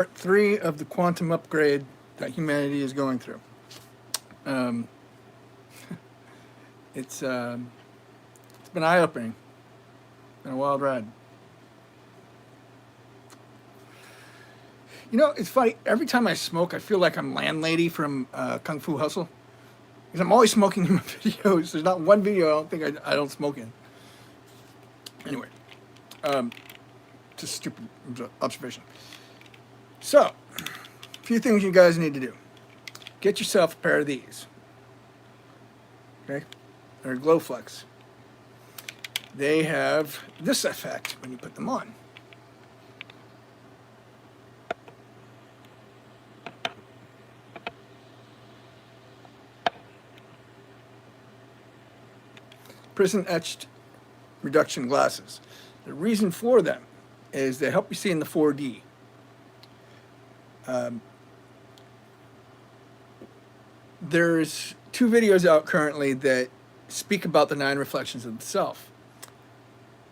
Part three of the quantum upgrade that humanity is going through. Um, it's been eye opening. Been a wild ride. You know, it's funny. Every time I smoke, I feel like I'm Landlady from Kung Fu Hustle. Because I'm always smoking in my videos. There's not one video I don't think I don't smoke in. Anyway, um, just stupid observation. So, a few things you guys need to do. Get yourself a pair of these. Okay? They're Glowflex. They have this effect when you put them on. Prism etched reduction glasses. The reason for them is they help you see in the 4D. There's two videos out currently that speak about the 9 reflections of the self.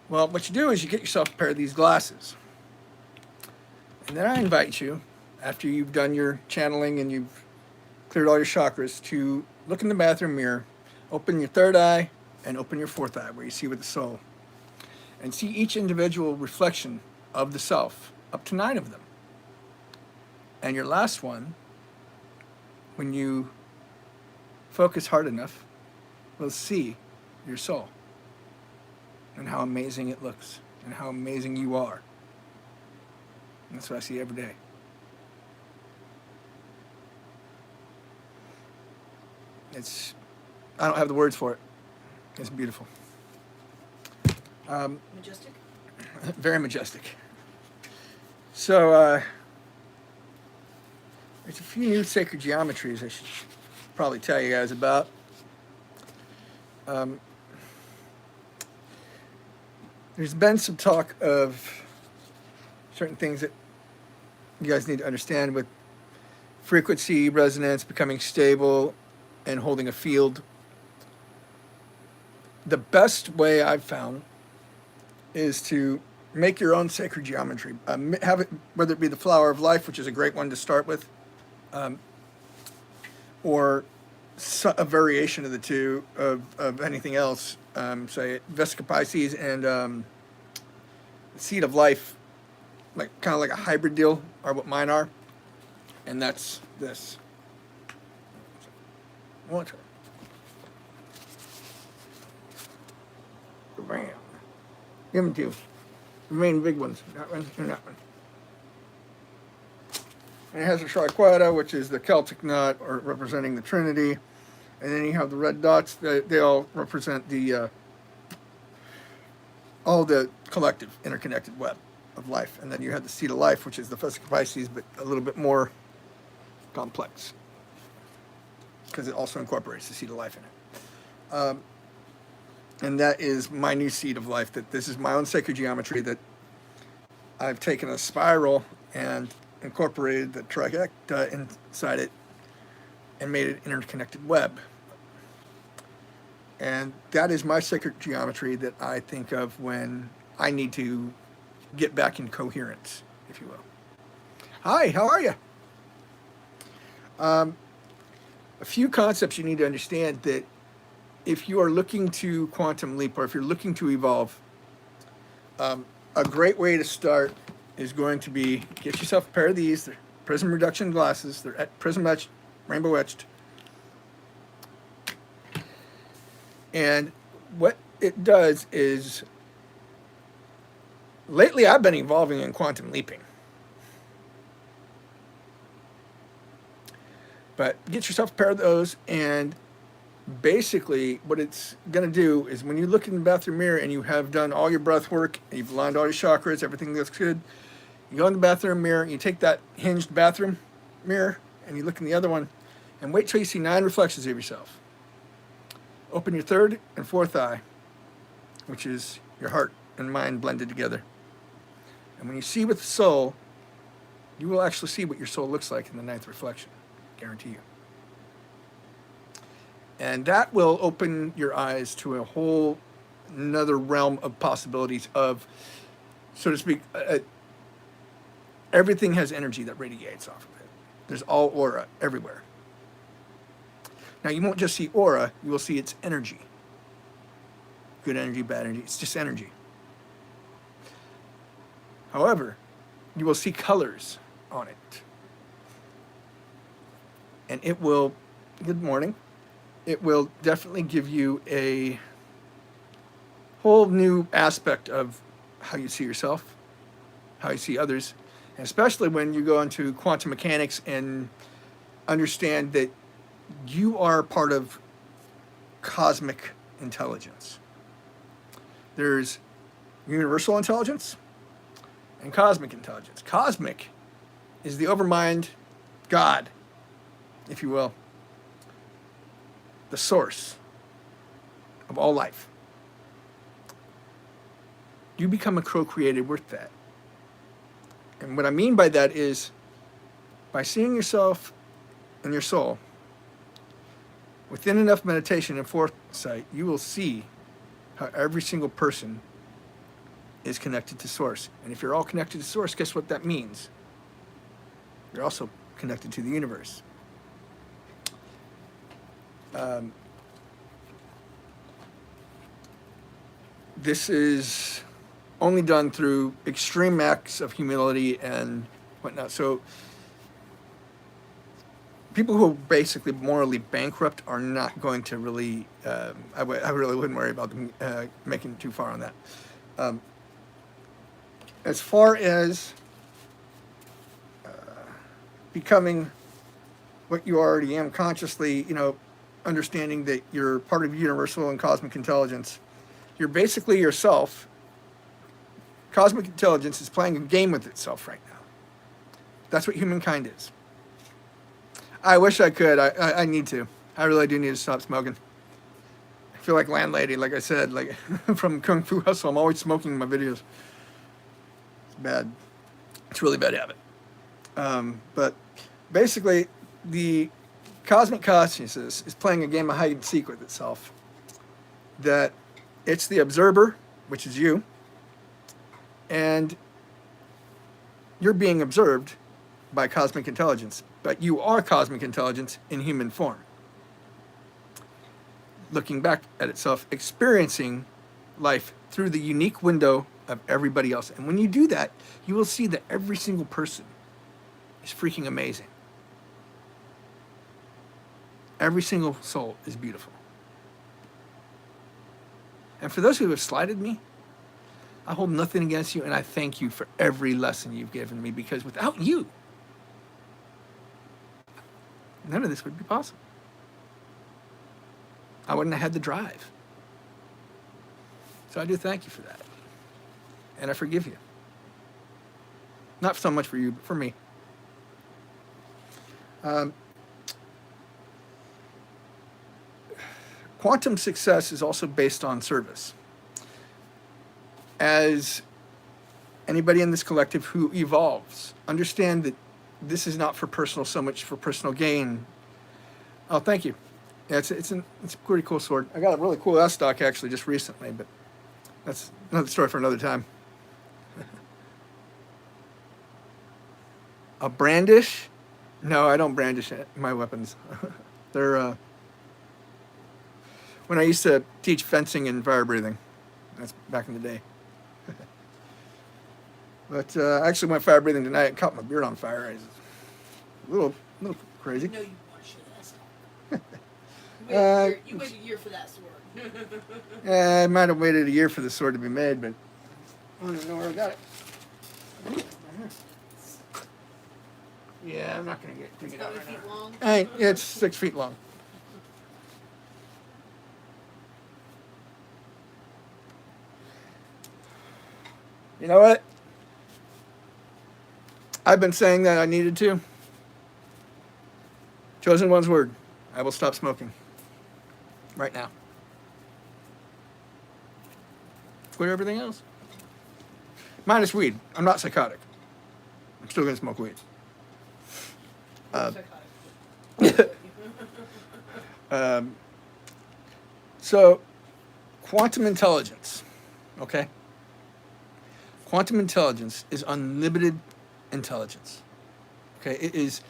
Well, what you do is you get yourself a pair of these glasses. And then I invite you, after you've done your channeling and you've cleared all your chakras, to look in the bathroom mirror, open your third eye, and open your fourth eye, where you see with the soul. And see each individual reflection of the self, up to 9 of them. And your last one, when you focus hard enough, will see your soul and how amazing it looks and how amazing you are. And that's what I see every day. I don't have the words for it. It's beautiful. Majestic? Very majestic. So, there's a few new sacred geometries I should probably tell you guys about. There's been some talk of certain things that you guys need to understand with frequency resonance becoming stable and holding a field. The best way I've found is to make your own sacred geometry. Have it, whether it be the Flower of Life, which is a great one to start with, or a variation of the two of anything else. Say Vesica Pisces and Seed of Life, like kind of like a hybrid deal, are what mine are, and that's this. What? Bam. Give them two. The main big ones. That one and that one. And it has a triquetra, which is the Celtic knot, or representing the Trinity. And then you have the red dots. They all represent the all the collective, interconnected web of life. And then you have the Seed of Life, which is the Vesica Pisces, but a little bit more complex, because it also incorporates the Seed of Life in it. And that is my new Seed of Life. That this is my own sacred geometry that I've taken a spiral and incorporated the trifecta inside it and made it interconnected web. And that is my sacred geometry that I think of when I need to get back in coherence, if you will. Hi, how are you? A few concepts you need to understand: that if you are looking to quantum leap, or if you're looking to evolve, a great way to start is going to be get yourself a pair of these. They're prism reduction glasses. They're prism etched, rainbow etched. And what it does is, lately I've been evolving in quantum leaping. But get yourself a pair of those, and basically what it's going to do is, when you look in the bathroom mirror and you have done all your breath work, and you've aligned all your chakras, everything looks good, you go in the bathroom mirror and you take that hinged bathroom mirror and you look in the other one, and wait till you see 9 reflections of yourself. Open your third and fourth eye, which is your heart and mind blended together. And when you see with the soul, you will actually see what your soul looks like in the 9th reflection. Guarantee you. And that will open your eyes to a whole another realm of possibilities of, so to speak, Everything has energy that radiates off of it. There's all aura everywhere. Now, you won't just see aura, you will see its energy. Good energy, bad energy, it's just energy. However, you will see colors on it. And it will, good morning, it will definitely give you a whole new aspect of how you see yourself, how you see others, and especially when you go into quantum mechanics and understand that you are part of cosmic intelligence. There's universal intelligence and cosmic intelligence. Cosmic is the overmind, God, if you will, the source of all life. You become a co-created with that. And what I mean by that is, by seeing yourself and your soul, within enough meditation and foresight, you will see how every single person is connected to Source. And if you're all connected to Source, guess what that means? You're also connected to the universe. This is only done through extreme acts of humility and whatnot. So people who are basically morally bankrupt are not going to really, I really wouldn't worry about them making it too far on that. As far as becoming what you already am consciously, understanding that you're part of universal and cosmic intelligence, you're basically yourself. Cosmic intelligence is playing a game with itself right now. That's what humankind is. I wish I could. I need to. I really do need to stop smoking. I feel like Landlady, like I said, like from Kung Fu Hustle. I'm always smoking in my videos. It's bad. It's a really bad habit. But basically, the cosmic consciousness is playing a game of hide and seek with itself. That it's the observer, which is you, and you're being observed by cosmic intelligence, but you are cosmic intelligence in human form, looking back at itself, experiencing life through the unique window of everybody else. And when you do that, you will see that every single person is freaking amazing. Every single soul is beautiful. And for those who have slighted me, I hold nothing against you, and I thank you for every lesson you've given me, because without you, none of this would be possible. I wouldn't have had the drive. So I do thank you for that. And I forgive you. Not so much for you, but for me. Quantum success is also based on service. As anybody in this collective who evolves, understand that this is not for personal, so much for personal gain. Oh, thank you. Yeah, it's a pretty cool sword. I got a really cool S-stock actually just recently, but that's another story for another time. A brandish? No, I don't brandish my weapons. They're when I used to teach fencing and fire breathing. That's back in the day. But I actually went fire breathing tonight and caught my beard on fire. It's a little crazy. No, you watched it. You waited a year for that sword. I might have waited a year for the sword to be made, but I don't even know where I got it. Yeah, I'm not going to dig it out right now. Long? It's 6 feet long. You know what? I've been saying that I needed to. Chosen One's word. I will stop smoking. Right now. Quit everything else. Minus weed. I'm not psychotic. I'm still going to smoke weed. So, quantum intelligence. Okay? Quantum intelligence is unlimited intelligence. Okay, it is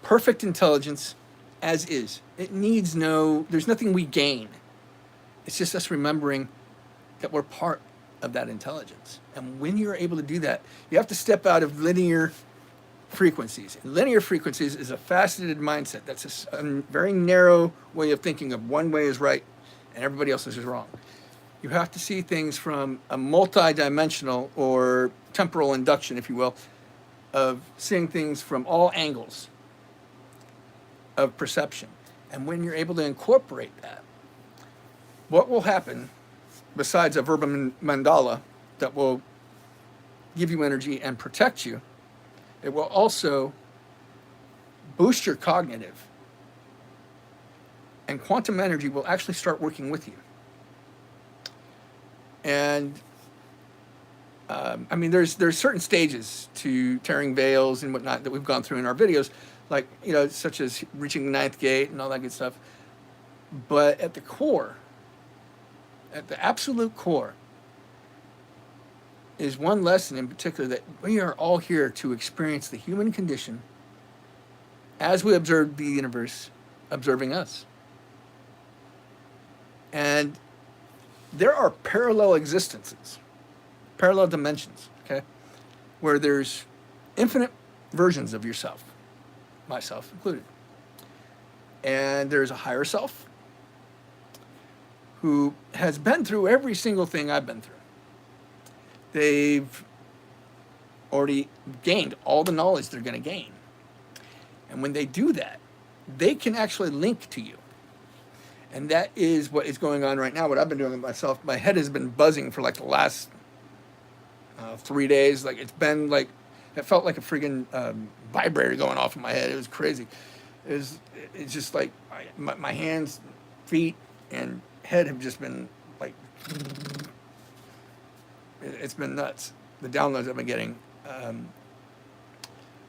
perfect intelligence as is. It needs no, there's nothing we gain. It's just us remembering that we're part of that intelligence. And when you're able to do that, you have to step out of linear frequencies. And linear frequencies is a faceted mindset. That's a very narrow way of thinking of one way is right and everybody else is wrong. You have to see things from a multi-dimensional or temporal induction, if you will, of seeing things from all angles of perception. And when you're able to incorporate that, what will happen, besides a verbal mandala that will give you energy and protect you, it will also boost your cognitive. And quantum energy will actually start working with you. And I mean, there's certain stages to tearing veils and whatnot that we've gone through in our videos, like, you know, such as reaching the ninth gate and all that good stuff. But at the core, at the absolute core, is one lesson in particular that we are all here to experience the human condition as we observe the universe observing us. And there are parallel existences, parallel dimensions, okay, where there's infinite versions of yourself, myself included. And there's a higher self who has been through every single thing I've been through. They've already gained all the knowledge they're going to gain. And when they do that, they can actually link to you. And that is what is going on right now, what I've been doing with myself. My head has been buzzing for like the last 3 days. Like, it's been like, it felt like a friggin' vibrator going off in my head. It was crazy. It's just like my hands, feet, and head have just been like, it's been nuts. The downloads I've been getting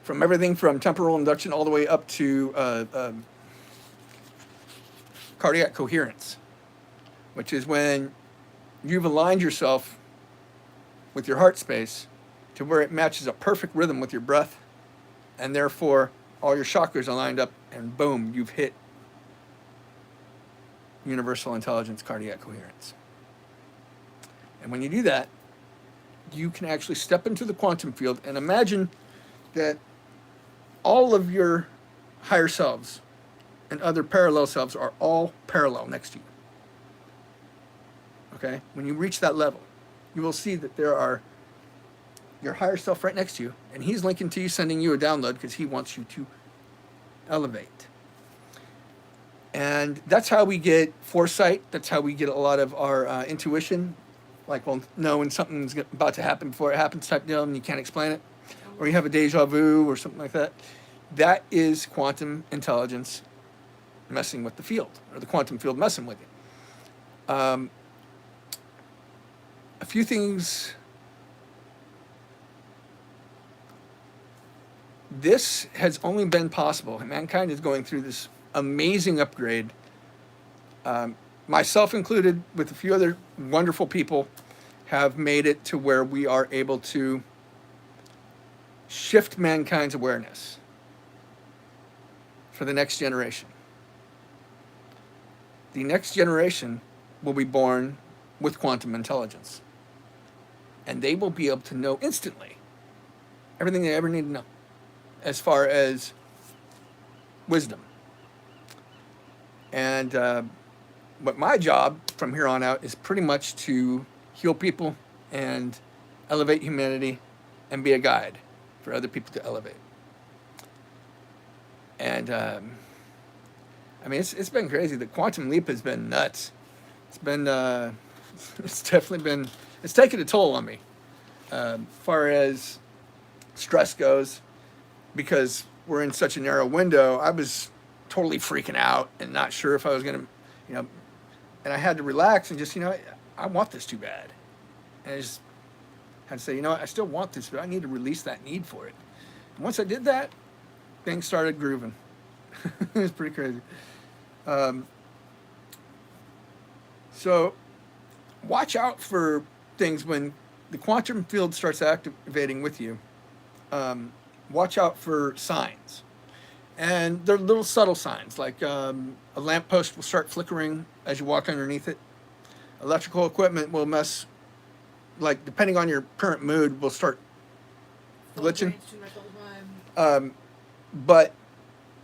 from everything from temporal induction all the way up to cardiac coherence, which is when you've aligned yourself with your heart space to where it matches a perfect rhythm with your breath, and therefore all your chakras are lined up, and boom, you've hit universal intelligence, cardiac coherence. And when you do that, you can actually step into the quantum field and imagine that all of your higher selves and other parallel selves are all parallel next to you. Okay? When you reach that level, you will see that there are your higher self right next to you, and he's linking to you, sending you a download because he wants you to elevate. And that's how we get foresight. That's how we get a lot of our intuition. Like, we'll know when something's about to happen before it happens type deal, and you can't explain it. Or you have a deja vu or something like that. That is quantum intelligence messing with the field, or the quantum field messing with you. A few things. This has only been possible. Mankind is going through this amazing upgrade, myself included, with a few other wonderful people, have made it to where we are able to shift mankind's awareness for the next generation. The next generation will be born with quantum intelligence, and they will be able to know instantly everything they ever need to know as far as wisdom. And but my job from here on out is pretty much to heal people and elevate humanity and be a guide for other people to elevate. And I mean, it's been crazy. The quantum leap has been nuts. It's been it's definitely been, it's taken a toll on me as far as stress goes, because we're in such a narrow window. I was totally freaking out and not sure if I was going to, you know, and I had to relax and just, you know, I want this too bad. And I just had to say, you know what, I still want this, but I need to release that need for it. And once I did that, things started grooving. It was pretty crazy. So watch out for things when the quantum field starts activating with you. watch out for signs. And they're little subtle signs, like a lamppost will start flickering as you walk underneath it. Electrical equipment will mess, like depending on your current mood, will start glitching. Too much all the time. But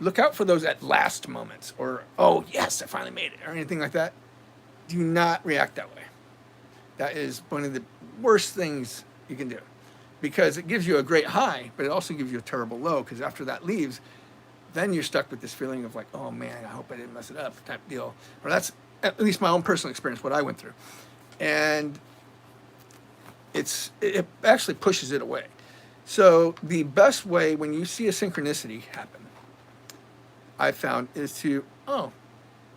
look out for those at last moments, or, oh, yes, I finally made it, or anything like that. Do not react that way. That is one of the worst things you can do, because it gives you a great high, but it also gives you a terrible low, because after that leaves, then you're stuck with this feeling of like, oh man, I hope I didn't mess it up type deal. Or that's at least my own personal experience, what I went through. And it actually pushes it away. So the best way when you see a synchronicity happen, I found, is to, oh,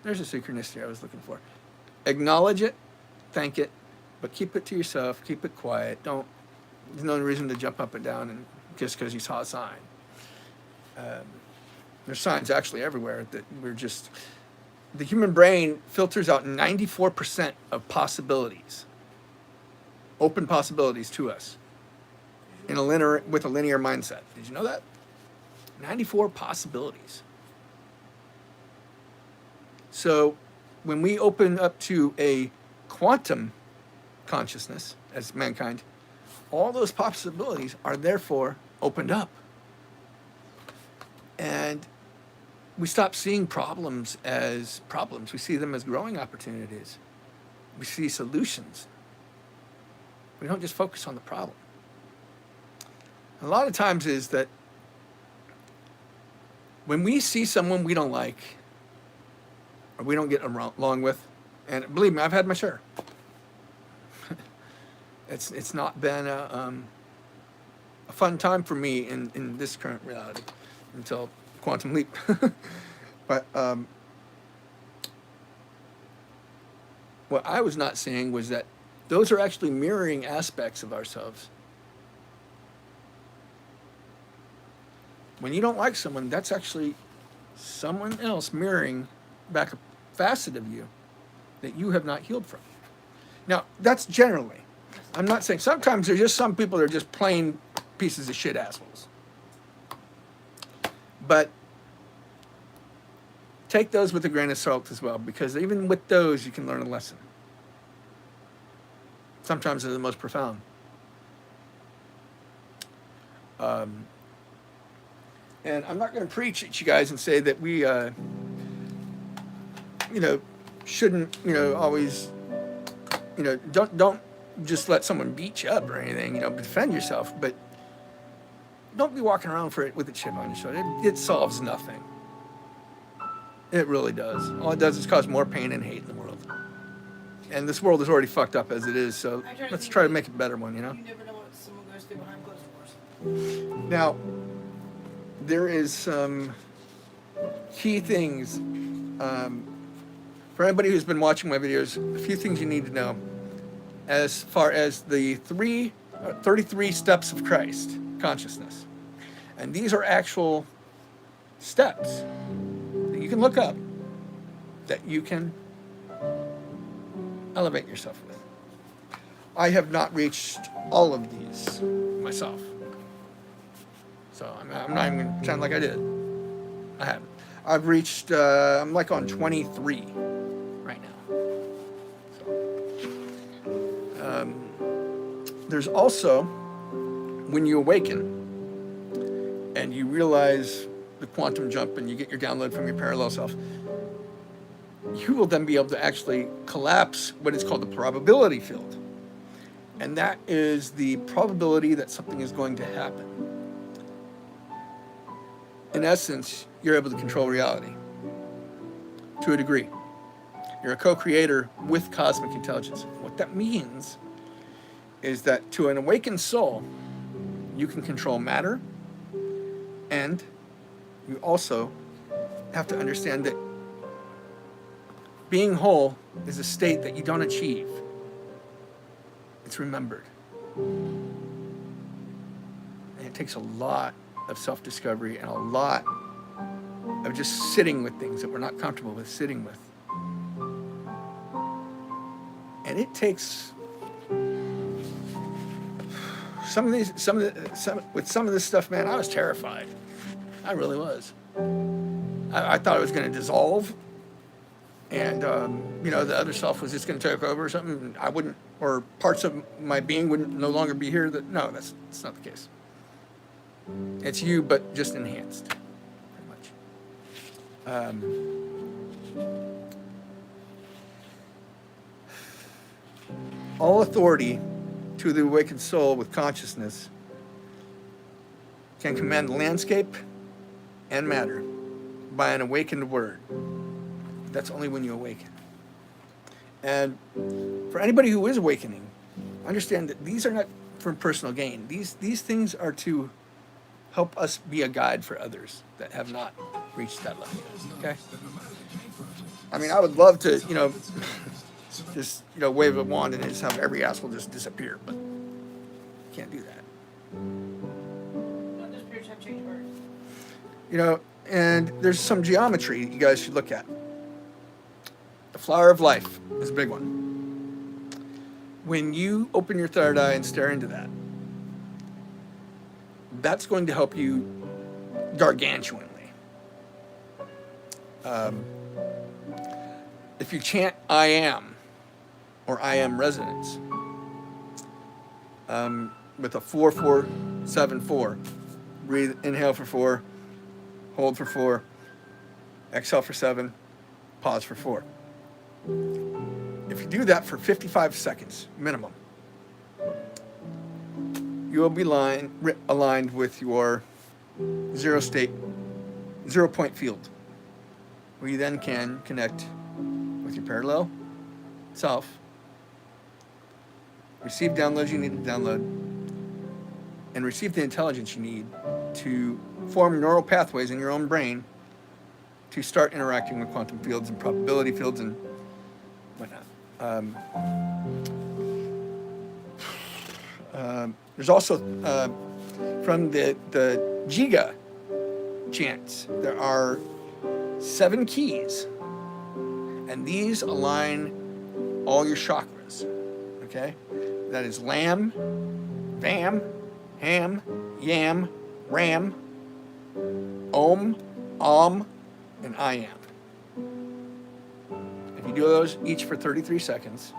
there's a synchronicity I was looking for. Acknowledge it, thank it, but keep it to yourself, keep it quiet. There's no reason to jump up and down and just because you saw a sign. There's signs actually everywhere that the human brain filters out 94% of possibilities, open possibilities to us with a linear mindset. Did you know that? 94 possibilities. So when we open up to a quantum consciousness as mankind, all those possibilities are therefore opened up. And we stop seeing problems as problems. We see them as growing opportunities. We see solutions. We don't just focus on the problem. A lot of times is that when we see someone we don't like, or we don't get along with, and believe me, I've had my share. It's not been a fun time for me in this current reality until quantum leap. But what I was not seeing was that those are actually mirroring aspects of ourselves. When you don't like someone, that's actually someone else mirroring back a facet of you that you have not healed from. Now, that's generally. I'm not saying, sometimes there's just some people that are just plain pieces of shit assholes. But take those with a grain of salt as well, because even with those, you can learn a lesson. Sometimes they're the most profound. And I'm not going to preach at you guys and say that we, shouldn't, always, don't just let someone beat you up or anything, defend yourself, but don't be walking around with a chip on your shoulder. It solves nothing. It really does. All it does is cause more pain and hate in the world. And this world is already fucked up as it is, so let's try to make a better one, You never know what someone goes through behind closed doors. Now, there is some key things. For anybody who's been watching my videos, a few things you need to know as far as the 33 steps of Christ consciousness. And these are actual steps that you can look up, that you can elevate yourself with. I have not reached all of these myself. So I'm not even going to sound like I did. I haven't. I've reached, I'm like on 23 right now. So, there's also, when you awaken and you realize the quantum jump and you get your download from your parallel self, you will then be able to actually collapse what is called the probability field. And that is the probability that something is going to happen. In essence, you're able to control reality to a degree. You're a co-creator with cosmic intelligence. What that means is that to an awakened soul, you can control matter, and you also have to understand that being whole is a state that you don't achieve. It's remembered. And it takes a lot of self-discovery and a lot of just sitting with things that we're not comfortable with sitting with. And it takes with some of this stuff, man, I was terrified. I really was. I thought it was going to dissolve, and the other self was just going to take over or something. And I wouldn't, or parts of my being wouldn't no longer be here. No, that's not the case. It's you, but just enhanced, pretty much. All authority to the awakened soul with consciousness can command the landscape and matter by an awakened word. That's only when you awaken. And for anybody who is awakening, understand that these are not for personal gain. These things are to help us be a guide for others that have not reached that level. Okay? I mean, I would love to, just, wave a wand and just have every asshole just disappear, but can't do that. Not disappear, just have change words. And there's some geometry you guys should look at. The flower of life is a big one. When you open your third eye and stare into that, that's going to help you gargantuanly. If you chant I am, or I am resonance, with a 4-4-7-4, breathe, inhale for 4, hold for 4, exhale for 7, pause for 4. If you do that for 55 seconds minimum, you will be aligned with your 0 point field, where you then can connect with your parallel self, receive downloads you need to download, and receive the intelligence you need to form neural pathways in your own brain to start interacting with quantum fields and probability fields and whatnot. There's also, from the Jiga chants, there are 7 keys, and these align all your chakras, okay? That is Lam, Vam, Ham, Yam, Ram, Om, Om, and I am. If you do those each for 33 seconds,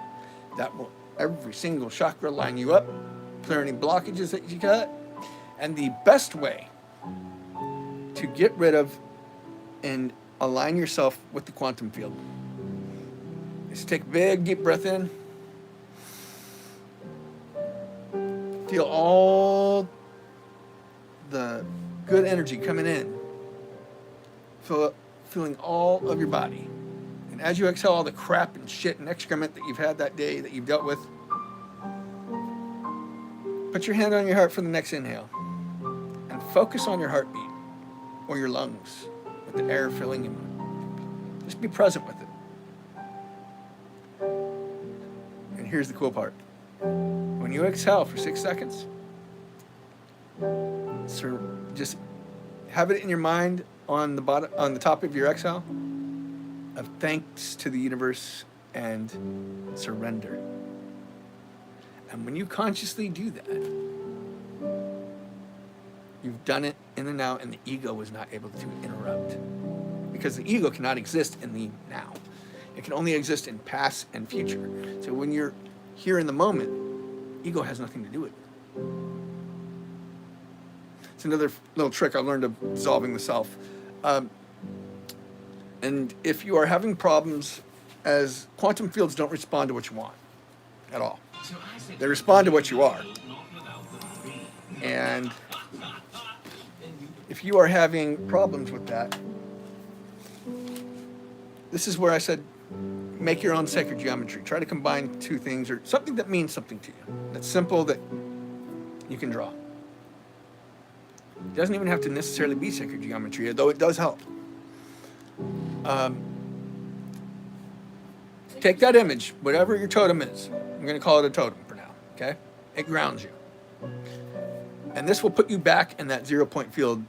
that will every single chakra line you up, clear any blockages that you got. And the best way to get rid of and align yourself with the quantum field is take a big deep breath in. Feel all the good energy coming in. Feeling all of your body. And as you exhale all the crap and shit and excrement that you've had that day, that you've dealt with, put your hand on your heart for the next inhale. And focus on your heartbeat or your lungs with the air filling them. Just be present with it. And here's the cool part. When you exhale for 6 seconds, just have it in your mind on the top of your exhale of thanks to the universe and surrender. And when you consciously do that, you've done it in the now, and the ego was not able to interrupt. Because the ego cannot exist in the now. It can only exist in past and future. So when you're here in the moment, ego has nothing to do with it. It's another little trick I learned of dissolving the self. And if you are having problems, as quantum fields don't respond to what you want at all. They respond to what you are. And if you are having problems with that, this is where I said, make your own sacred geometry. Try to combine 2 things, or something that means something to you. That's simple, that you can draw. It doesn't even have to necessarily be sacred geometry, though it does help. Take that image, whatever your totem is. I'm going to call it a totem for now, okay? It grounds you. And this will put you back in that 0 point field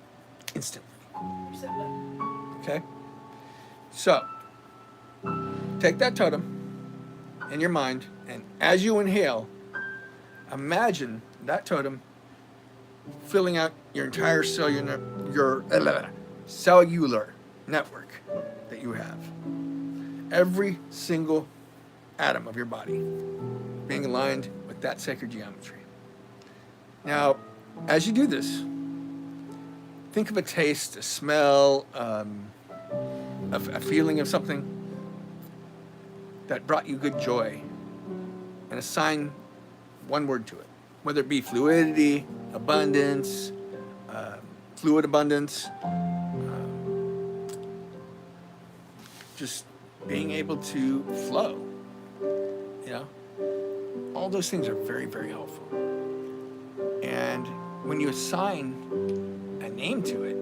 instantly. Okay? So, take that totem in your mind, and as you inhale, imagine that totem filling out your entire cellular network that you have. Every single atom of your body being aligned with that sacred geometry. Now, as you do this, think of a taste, a smell, a feeling of something that brought you good joy, and assign one word to it, whether it be fluidity, abundance, fluid abundance, just being able to flow. You know, all those things are very, very helpful. And when you assign a name to it,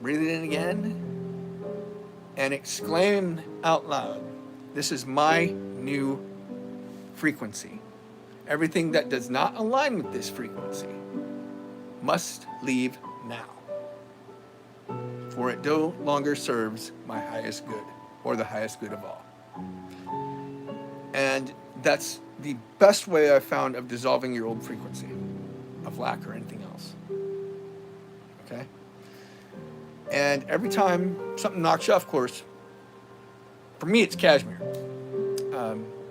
breathe it in again and exclaim out loud, "This is my new frequency. Everything that does not align with this frequency must leave now, for it no longer serves my highest good or the highest good of all." And that's the best way I've found of dissolving your old frequency of lack or anything else. Okay? And every time something knocks you off course, for me it's cashmere.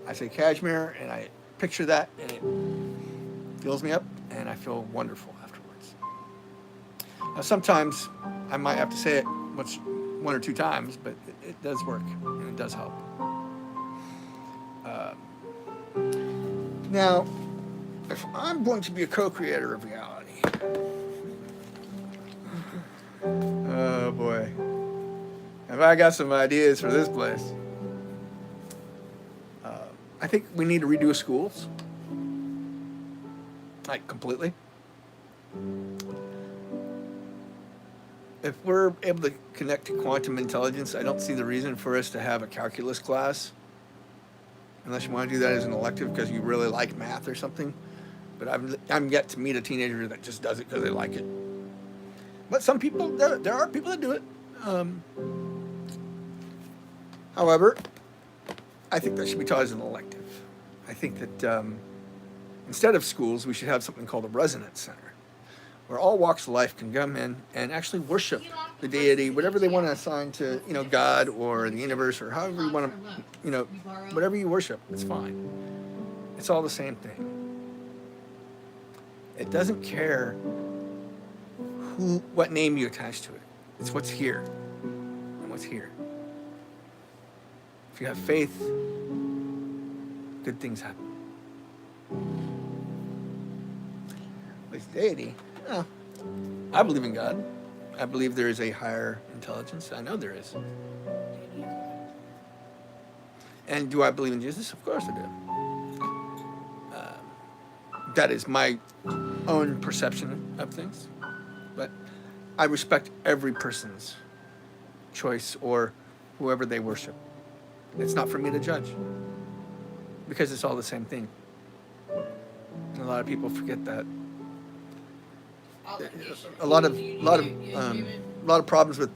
I say cashmere and I picture that and it fills me up and I feel wonderful afterwards. Now sometimes I might have to say it one or two times, but it does work and it does help. Now, if I'm going to be a co-creator of reality, oh boy, have I got some ideas for this place. I think we need to redo schools, like completely. If we're able to connect to quantum intelligence, I don't see the reason for us to have a calculus class, unless you want to do that as an elective because you really like math or something. But I'm yet to meet a teenager that just does it because they like it. But some people, there are people that do it. However, I think that should be taught as an elective. I think that instead of schools, we should have something called a resonance center, where all walks of life can come in and actually worship the deity, whatever they want to assign to, God or the universe or however you want to, whatever you worship, it's fine. It's all the same thing. It doesn't care what name you attach to it. It's what's here and what's here. If you have faith, good things happen. With deity, I believe in God. I believe there is a higher intelligence. I know there is. And do I believe in Jesus? Of course I do. That is my own perception of things. But I respect every person's choice or whoever they worship. It's not for me to judge, because it's all the same thing. And a lot of people forget that. A lot of problems with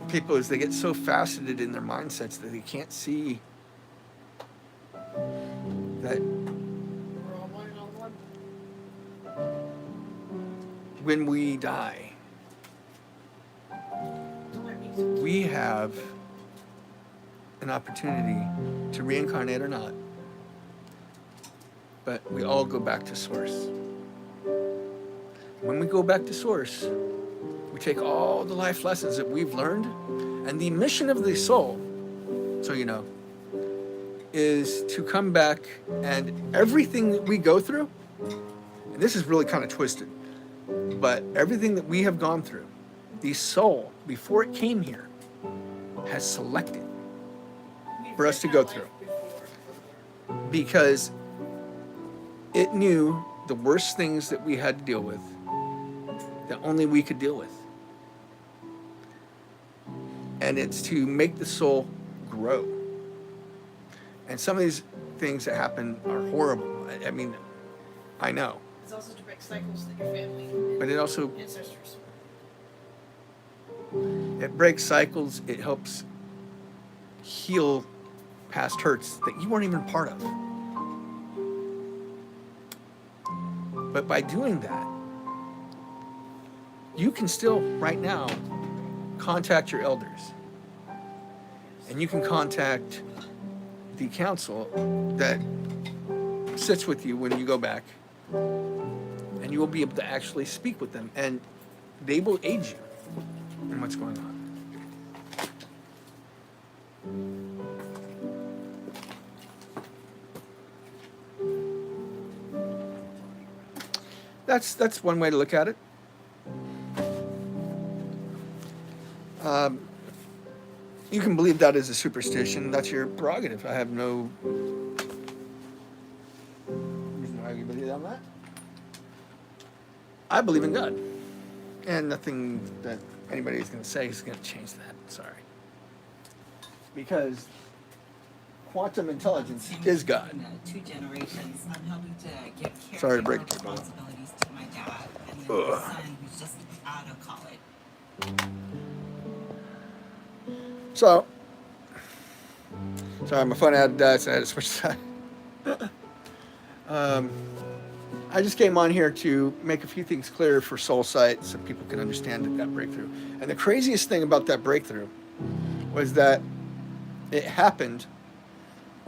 people is they get so faceted in their mindsets that they can't see that when we die, we have an opportunity to reincarnate or not, but we all go back to source. When we go back to source, we take all the life lessons that we've learned, and the mission of the soul, so you know, is to come back, and everything that we go through, and this is really kind of twisted, but everything that we have gone through, the soul, before it came here, has selected for us to go through, because it knew the worst things that we had to deal with that only we could deal with. And it's to make the soul grow. And some of these things that happen are horrible. I mean, I know. It's also to break cycles that your family But it also, ancestors. it breaks cycles. It helps heal past hurts that you weren't even part of. But by doing that, you can still, right now, contact your elders. And you can contact the council that sits with you when you go back. And you will be able to actually speak with them. And they will aid you in what's going on. That's one way to look at it. You can believe that as a superstition. That's your prerogative. I have no reason why you believe on that. I believe in God. And nothing that anybody is going to say is going to change that. Sorry. Because quantum intelligence is God. In 2 generations, I'm helping to give Sorry to caregiver break your bone. responsibilities to my dad and then my son, who's just out of college. So, sorry, my phone had died, so I had to switch sides. I just came on here to make a few things clear for SoulSight so people can understand that breakthrough. And the craziest thing about that breakthrough was that it happened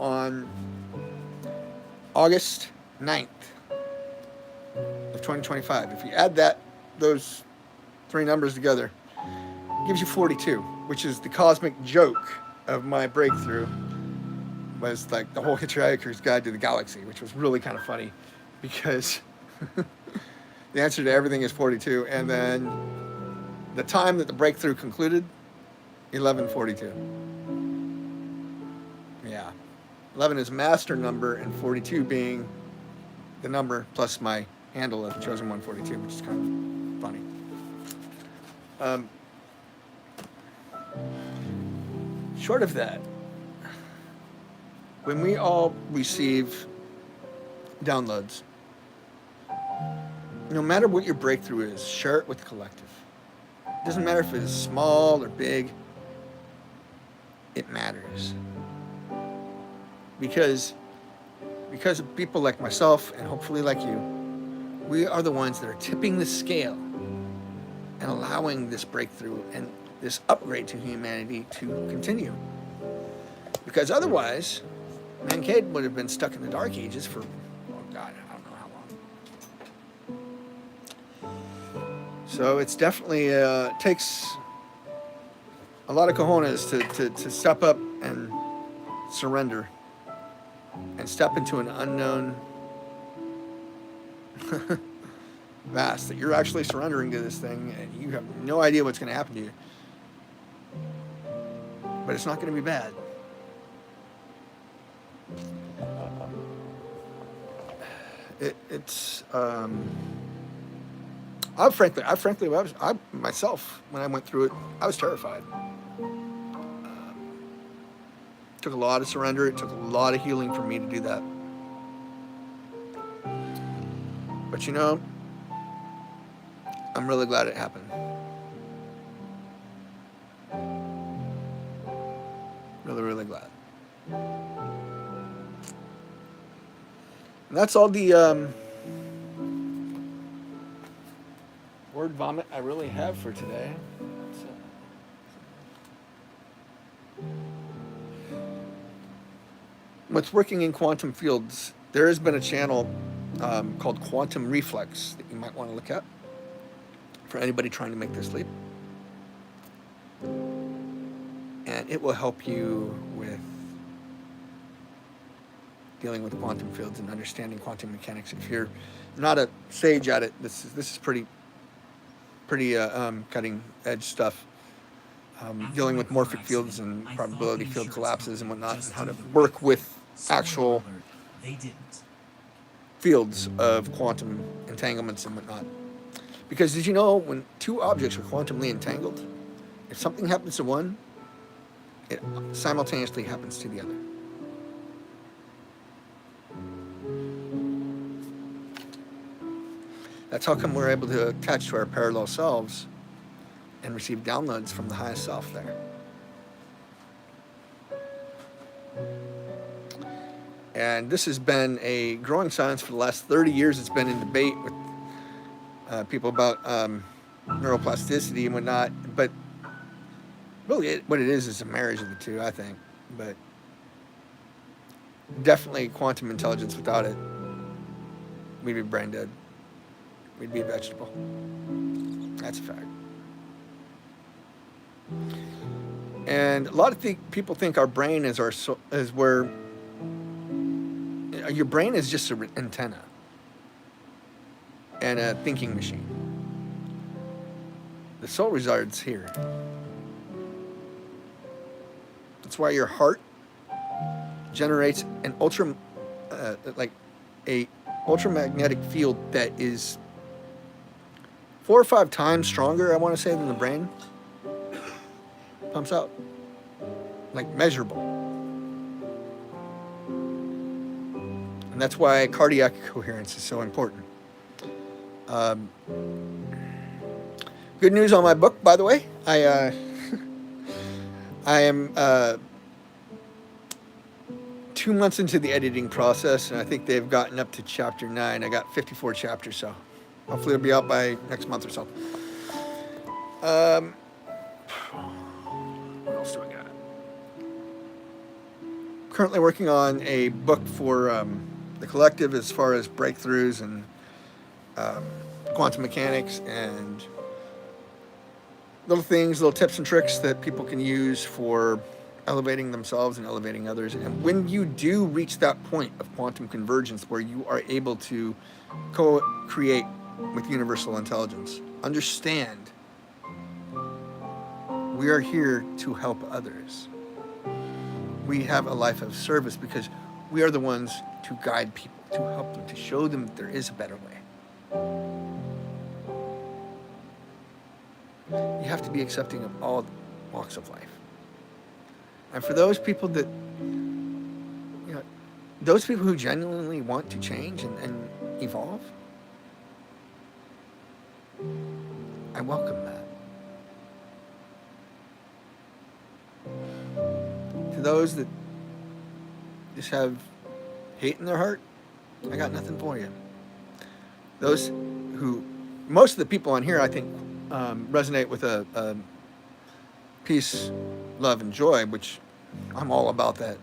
on August 9th of 2025. If you add those 3 numbers together, it gives you 42, which is the cosmic joke of my breakthrough. Was like the whole Hitchhiker's Guide to the Galaxy, which was really kind of funny because the answer to everything is 42, and then the time that the breakthrough concluded, 11:42. Yeah, 11 is master number, and 42 being the number plus my handle of chosen 142, which is kind of funny. Short of that, when we all receive downloads, no matter what your breakthrough is, share it with the collective. It doesn't matter if it's small or big, it matters. Because of people like myself and hopefully like you, we are the ones that are tipping the scale and allowing this breakthrough and this upgrade to humanity to continue. Because otherwise, mankind would have been stuck in the Dark Ages for, oh God, I don't know how long. So it's definitely takes a lot of cojones to step up and surrender and step into an unknown vast that you're actually surrendering to this thing and you have no idea what's going to happen to you. But it's not going to be bad. I myself, when I went through it, I was terrified. Took a lot of surrender. It took a lot of healing for me to do that. But you know, I'm really glad it happened. Really, really glad. And that's all the word vomit I really have for today. What's working in quantum fields, there has been a channel called Quantum Reflex that you might want to look at for anybody trying to make this leap. And it will help you with dealing with quantum fields and understanding quantum mechanics. If you're not a sage at it, this is pretty cutting edge stuff. Dealing with morphic fields and probability field collapses and whatnot, and how to work with actual fields of quantum entanglements and whatnot. Because did you know when 2 objects are quantumly entangled, if something happens to one, it simultaneously happens to the other. That's how come we're able to attach to our parallel selves and receive downloads from the highest self there. And this has been a growing science for the last 30 years. It's been in debate with people about neuroplasticity and whatnot, but really what it is a marriage of the two, I think. But definitely quantum intelligence without it, we'd be brain dead. We'd be a vegetable. That's a fact. And a lot of people think our brain is is where your brain is just an antenna and a thinking machine. The soul resides here. That's why your heart generates an ultramagnetic field that is 4 or 5 times stronger, I want to say, than the brain. Pumps out, like measurable. And that's why cardiac coherence is so important. Good news on my book, by the way. I am 2 months into the editing process, and I think they've gotten up to chapter 9. I got 54 chapters, so hopefully it'll be out by next month or so. What else do I got? Currently working on a book for the collective as far as breakthroughs and quantum mechanics and little things, little tips and tricks that people can use for elevating themselves and elevating others. And when you do reach that point of quantum convergence where you are able to co-create with universal intelligence, understand we are here to help others. We have a life of service because we are the ones to guide people, to help them, to show them that there is a better way. You have to be accepting of all walks of life. And for those people that, those people who genuinely want to change and evolve, I welcome that. To those that just have hate in their heart, I got nothing for you. Those who, most of the people on here, I think, resonate with a peace, love, and joy, which I'm all about that.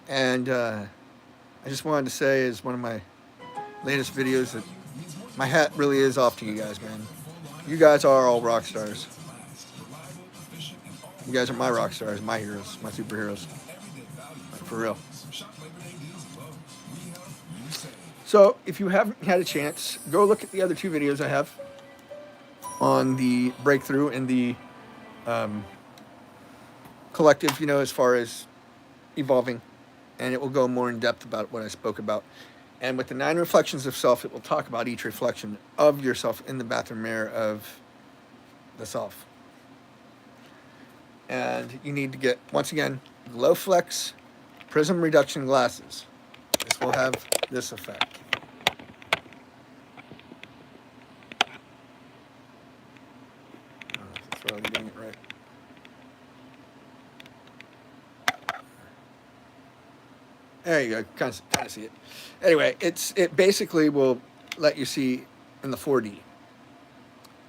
And I just wanted to say, as one of my latest videos, that my hat really is off to you guys, man. You guys are all rock stars. You guys are my rock stars, my heroes, my superheroes. For real. So, if you haven't had a chance, go look at the other 2 videos I have on the breakthrough and the collective, as far as evolving. And it will go more in depth about what I spoke about. And with the 9 reflections of self, it will talk about each reflection of yourself in the bathroom mirror of the self. And you need to get, once again, Glow Flex Prism Reduction Glasses. This will have this effect. That's why I'm doing it right. There you go, kind of see it. Anyway, it basically will let you see in the 4D.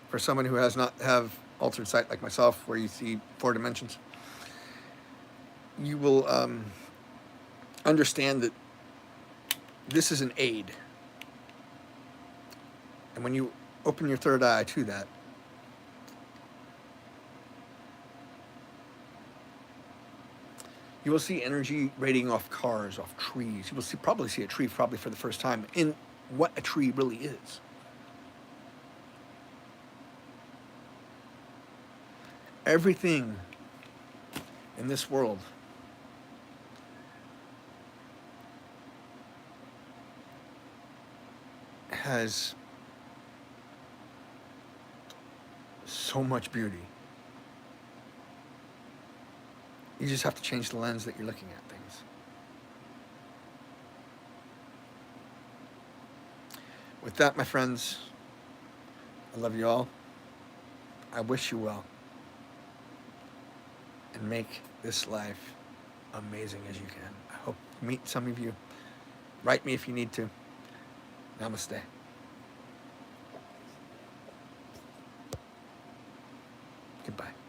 For someone who has not have altered sight like myself, where you see 4 dimensions, you will understand that this is an aid. And when you open your third eye to that, you will see energy radiating off cars, off trees. You will probably see a tree for the first time in what a tree really is. Everything in this world has so much beauty. You just have to change the lens that you're looking at things. With that, my friends, I love you all. I wish you well. And make this life amazing as you can. I hope to meet some of you. Write me if you need to. Namaste. Goodbye.